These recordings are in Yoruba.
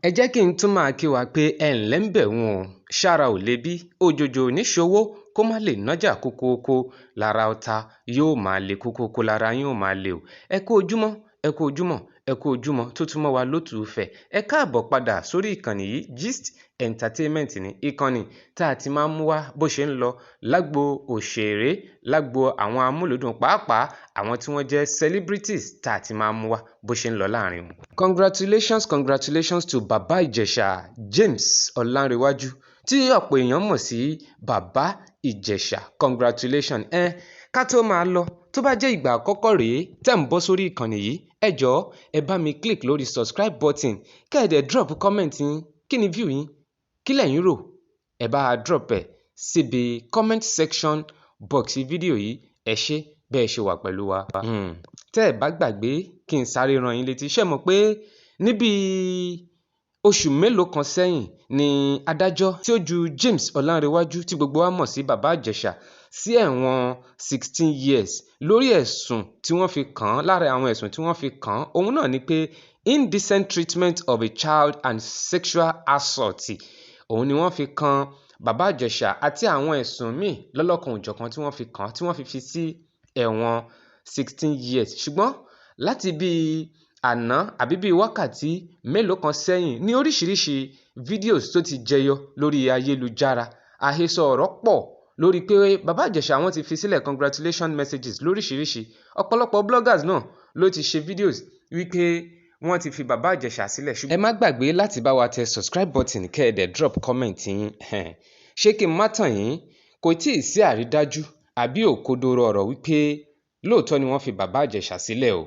ẹ jẹ́ kí n tún máa kí wa pé ẹ ǹlẹ́ ń bẹ̀ wọ́n o, ṣára ò le bí òjòjò níṣòwò kó má lè nájà kókóókó lára ọ̀tá yóò máa le kókóókó lára yóò máa le o. Ẹ kú ojúmọ́, ẹ kú ojúmọ́, ẹ kú ojúmọ́ tó tún mọ́ wa lótùúfẹ̀. Ẹ káàbọ̀ padà sórí ìkànnì yìí Gist Entertainment ní ìkànnì tá a ti máa ń mú wá bó ṣe ń lọ lágbo òṣèré, lágbo àwọn amúlùúdùn pàápàá àwọn tí wọ́n jẹ́ celebrities tá a ti máa ń mú wá bó ṣe ń lọ láàrin wọn. Congratulations to Bàbá Ìjẹ̀ṣà James Ọlánrewájú tí ọ̀pọ̀ èèyàn mọ̀ sí Bàbá Ìjẹ̀ṣà. Congratulations. Ká tó máa lọ, tó bá jẹ́ ìgbà àkọ́kọ́ rèé tẹ́ ń bọ́ sórí ìkànnì yìí, ẹ jọ̀ọ́ ẹ bá mi click lórí subscribe button kẹ́ ẹ dẹ̀ drop comment yín, kí ni view yín, kí lẹ̀yin rò, ẹ bá a drop ẹ̀ síbi comment section box fídíò yìí. Ẹ ṣé bẹ́ẹ̀ ṣe wà pẹ̀lú wa. Tẹ́ ẹ bá gbàgbé kí n sáré rán yín létí, ṣé mọ̀ pé níbi oṣù mélòó kan sẹ́yìn ni adájọ́ tí ó ju James Ọlánrewájú tí gbogbo wa mọ̀ sí Bàbá Ìjẹ̀ṣà sí ẹ̀wọ̀n 16 years lórí ẹ̀sùn tí wọ́n fi kàn án. Lára àwọn ẹ̀sùn tí wọ́n fi kàn án òun náà ni pé indecent treatment of a child and sexual assault. Òun ni wọ́n fi kan Bàbá Ìjẹ̀ṣà àti àwọn ẹ̀sùn míì lọ́lọ́kan òjọ̀kan tí wọ́n fi kàn án tí wọ́n fi sí ẹ̀wọ̀n 16 years. Ṣùgbọ́n láti bíi àná àbí bíi wákàtí mélòó kan sẹ́yìn ní oríṣiríṣi videos tó ti jẹyọ lórí ayélujára, àhesọ ọ̀rọ̀ pọ̀ lórí pé Bàbá Ìjẹ̀ṣà wọ́n ti fi sílẹ̀ congratulation messages lóríṣiríṣi. Ọ̀pọ̀lọpọ̀ bloggers náà ló ti ṣe videos wípé wọ́n ti fi Bàbá Ìjẹ̀ṣà sílẹ̀. Ẹ má gbàgbé láti bá wa tẹ subscribe button kẹ́ ẹ dẹ̀ drop comment yín. Ṣé kí n má tàn yín, kò tíì sí àrídájú àbí òkodoro ọ̀rọ̀ wípé lóòótọ́ ni wọ́n fi Bàbá Ìjẹ̀ṣà sílẹ̀ o.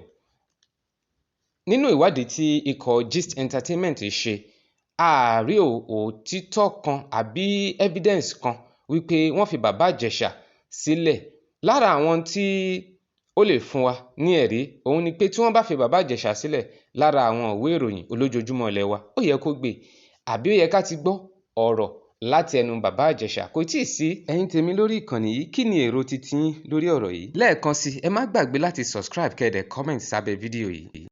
Nínú ìwádìí tí ikọ̀ Gist Entertainment ṣe, a rí òtítọ́ kan àbí evidence kan wípé wọ́n fi Bàbá Ìjẹ̀ṣà sílẹ̀. Lára àwọn tí ó lè fún wa ní ẹ̀rí òun ni pé tí wọ́n bá fi Bàbá Ìjẹ̀ṣà sílẹ̀ lára àwọn ìwé ìròyìn olójoojúmọ́ ilẹ̀ wa, ó yẹ kó gbé àbí ó yẹ ká ti gbọ́ ọ̀rọ̀ láti ẹnu Bàbá Ìjẹ̀ṣà. Kò tíì sí. Ẹ̀yin tèmi lórí ìkànnì yìí, kí ni èrò titi yín lórí ọ̀rọ̀ yìí? Lẹ́ẹ̀kan sí, ẹ má gbàgbé láti subscribe kẹ́ ẹ dẹ̀ comment sábẹ́ fídíò yìí.